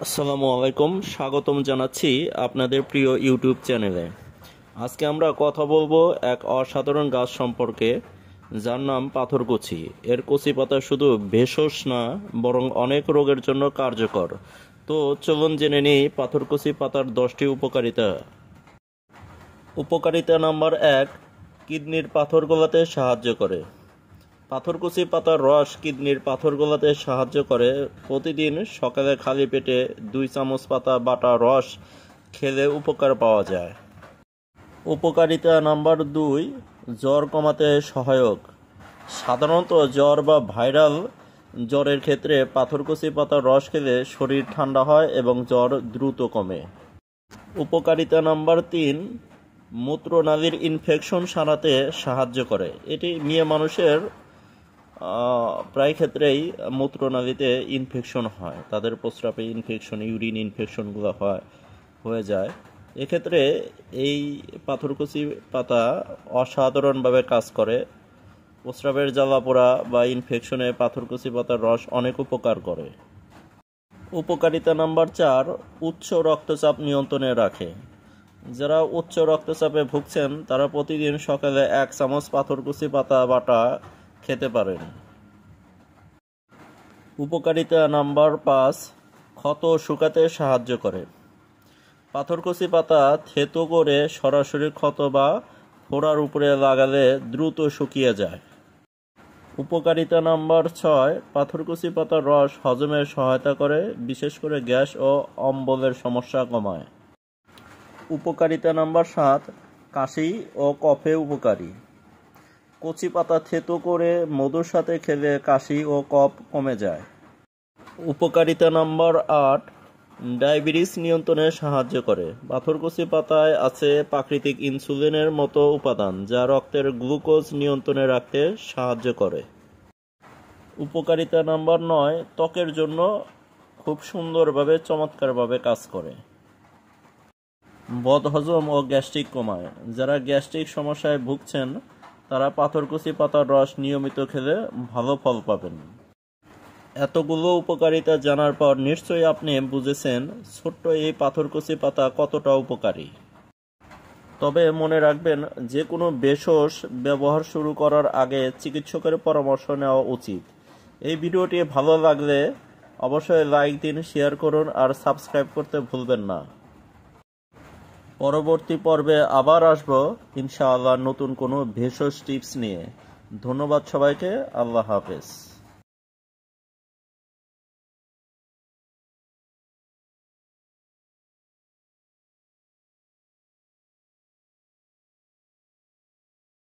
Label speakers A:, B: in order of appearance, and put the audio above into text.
A: আসসালামু আলাইকুম, স্বাগতম জানাচ্ছি আপনাদের প্রিয় ইউটিউব চ্যানেলে। আজকে আমরা কথা বলবো এক অসাধারণ গাছ সম্পর্কে, যার নাম পাথরকুচি। এর কচি পাতা শুধু ভেষজ না, বরং অনেক রোগের জন্য কার্যকর। তো চলুন জেনে নিই পাথরকুচি পাতার 10টি উপকারিতা। উপকারিতা নাম্বার 1, কিডনির পাথর গলাতে সাহায্য করে। পাথরকুচি পাতার রস কিডনির পাথর গলাতে সাহায্য করে। প্রতিদিন সকালে খালি পেটে 2 চামচ পাতা বাটা রস খেলে উপকার পাওয়া যায়। উপকারিতা নাম্বার 2, জ্বর কমাতে সহায়ক। সাধারণত জ্বর বা ভাইরাল জ্বরের ক্ষেত্রে পাথরকুচি পাতার রস খেলে শরীর ঠান্ডা হয় এবং জ্বর দ্রুত কমে। উপকারিতা নাম্বার 3, মূত্রনালীর ইনফেকশন সারাতে সাহায্য করে। এটি মেয়ে মানুষের প্রায় ক্ষেত্রেই মূত্রনালীতে ইনফেকশন হয়, তাদের প্রস্রাবে ইনফেকশন, ইউরিন ইনফেকশনগুলো হয়ে যায়। এক্ষেত্রে এই পাথরকুচি পাতা অসাধারণভাবে কাজ করে। প্রস্রাবের জ্বালা পোড়া বা ইনফেকশনে পাথরকুচি পাতার রস অনেক উপকার করে। উপকারিতা নাম্বার 4, উচ্চ রক্তচাপ নিয়ন্ত্রণে রাখে। যারা উচ্চ রক্তচাপে ভুগছেন তারা প্রতিদিন সকালে 1 চামচ পাথরকুচি পাতা বাটা খেতে পারেন। উপকারিতা নাম্বার 5, ক্ষত শুকাতে সাহায্য করে। পাথরকুচি পাতা থেতো করে সরাসরি ক্ষত বা ফোড়ার উপরে লাগালে দ্রুত শুকিয়ে যায়। উপকারিতা নাম্বার 6, পাথরকুচি পাতার রস হজমে সহায়তা করে, বিশেষ করে গ্যাস ও অম্বলের সমস্যা কমায়। উপকারিতা নাম্বার 7, কাশি ও কফে উপকারী। কচি পাতা থেতো করে মধুর সাথে খেলে কাশি ও কফ কমে যায়। উপকারিতা নাম্বার 8, ডায়াবেটিস নিয়ন্ত্রণে সাহায্য করে। পাথরকুচি পাতায় আছে প্রাকৃতিক ইনসুলিনের মতো উপাদান, যা রক্তের গ্লুকোজ নিয়ন্ত্রণে রাখতে সাহায্য করে। উপকারিতা নাম্বার 9, ত্বকের জন্য খুব সুন্দরভাবে চমৎকারভাবে কাজ করে। বদহজম ও গ্যাস্ট্রিক কমায়। যারা গ্যাস্ট্রিক সমস্যায় ভুগছেন তারা পাথরকুচি পাতার রস নিয়মিত খেলে ভালো ফল পাবেন। এতগুলো উপকারিতা জানার পর নিশ্চয়ই আপনি বুঝেছেন ছোট্ট এই পাথরকুচি পাতা কতটা উপকারী। তবে মনে রাখবেন, যে কোনো ভেষজ ব্যবহার শুরু করার আগে চিকিৎসকের পরামর্শ নেওয়া উচিত। এই ভিডিওটি ভালো লাগলে অবশ্যই লাইক দিন, শেয়ার করুন আর সাবস্ক্রাইব করতে ভুলবেন না। পরবর্তী পর্বে আবার আসবো ইনশাআল্লাহ নতুন কোনো ভেষজ টিপস নিয়ে। ধন্যবাদ সবাইকে। আল্লাহ হাফেজ।